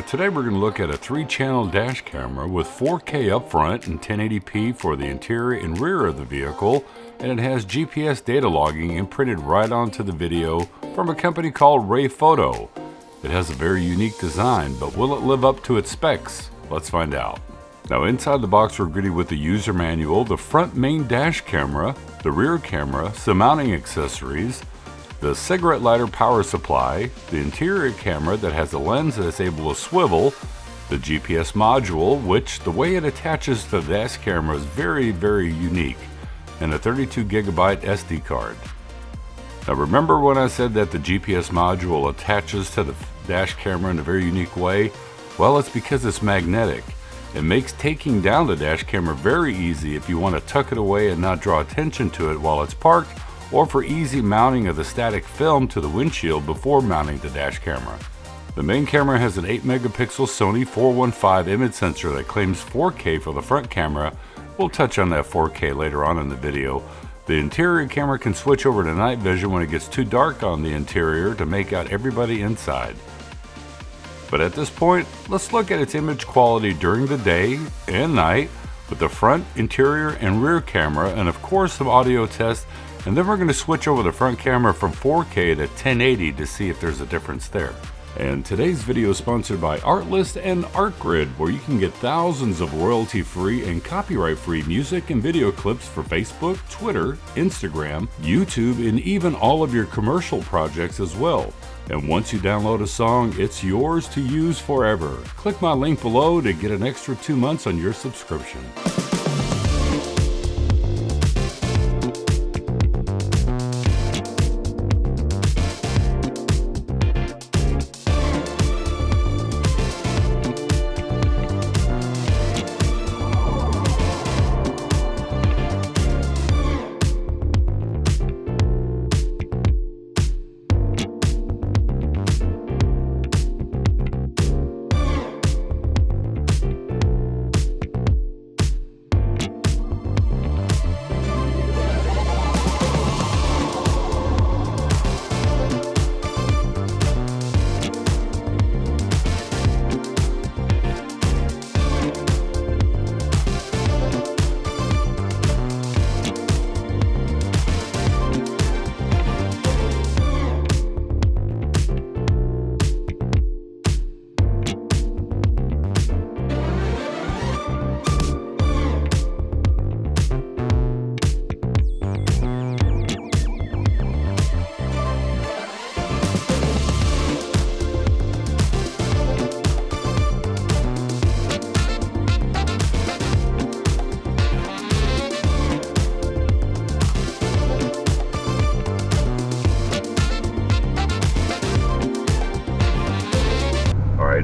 Today we're going to look at a 3-channel dash camera with 4K up front and 1080p for the interior and rear of the vehicle, and it has GPS data logging imprinted right onto the video from a company called Rayfoto. It has a very unique design, but will it live up to its specs? Let's find out. Now inside the box we're greeted with the user manual, the front main dash camera, the rear camera, some mounting accessories, the cigarette lighter power supply, the interior camera that has a lens that is able to swivel, the GPS module, which the way it attaches to the dash camera is very, very unique, and a 32GB SD card. Now remember when I said that the GPS module attaches to the dash camera in a very unique way? Well, it's because it's magnetic. It makes taking down the dash camera very easy if you want to tuck it away and not draw attention to it while it's parked, or for easy mounting of the static film to the windshield before mounting the dash camera. The main camera has an 8-megapixel Sony 415 image sensor that claims 4K for the front camera. We'll touch on that 4K later on in the video. The interior camera can switch over to night vision when it gets too dark on the interior to make out everybody inside. But at this point, let's look at its image quality during the day and night with the front, interior, and rear camera, and of course some audio tests. And then we're going to switch over the front camera from 4K to 1080 to see if there's a difference there. And today's video is sponsored by Artlist and Artgrid, where you can get thousands of royalty-free and copyright-free music and video clips for Facebook, Twitter, Instagram, YouTube, and even all of your commercial projects as well. And once you download a song, it's yours to use forever. Click my link below to get an extra 2 months on your subscription.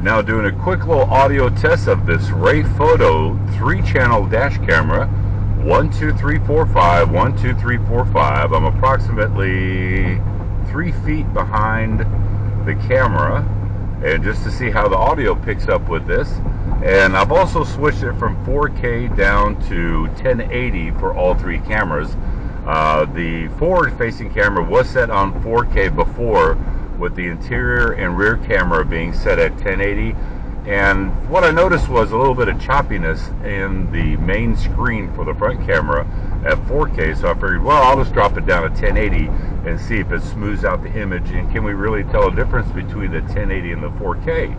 Now doing a quick little audio test of this Rayfoto 3-channel dash camera. 1, 2, 3, 4, 5, 1, 2, 3, 4, 5. I'm approximately 3 feet behind the camera, and just to see how the audio picks up with this. And I've also switched it from 4K down to 1080 for all 3 cameras. The forward-facing camera was set on 4K before, with the interior and rear camera being set at 1080, and what I noticed was a little bit of choppiness in the main screen for the front camera at 4K, so I figured, well, I'll just drop it down to 1080 and see if it smooths out the image, and can we really tell a difference between the 1080 and the 4K.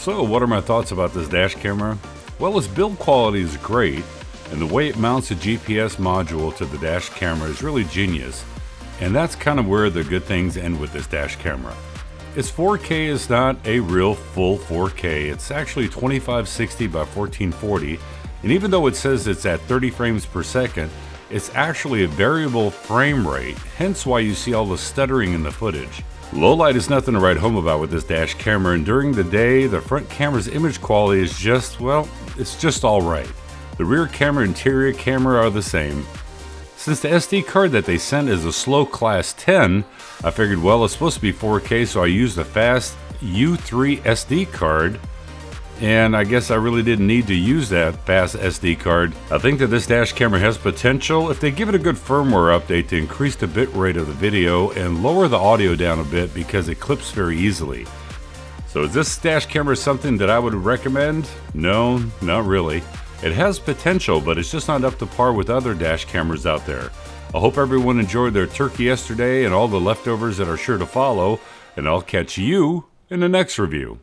So what are my thoughts about this dash camera? Well, its build quality is great, and the way it mounts a GPS module to the dash camera is really genius. And that's kind of where the good things end with this dash camera. Its 4K is not a real full 4K, it's actually 2560 by 1440, and even though it says it's at 30 frames per second, it's actually a variable frame rate, hence why you see all the stuttering in the footage. Low light is nothing to write home about with this dash camera, and during the day, the front camera's image quality is just, well, it's just alright. The rear camera and interior camera are the same. Since the SD card that they sent is a slow class 10, I figured, well, it's supposed to be 4K, so I used a fast U3 SD card, and I guess I really didn't need to use that fast SD card. I think that this dash camera has potential if they give it a good firmware update to increase the bit rate of the video and lower the audio down a bit because it clips very easily. So is this dash camera something that I would recommend? No, not really. It has potential, but it's just not up to par with other dash cameras out there. I hope everyone enjoyed their turkey yesterday and all the leftovers that are sure to follow, and I'll catch you in the next review.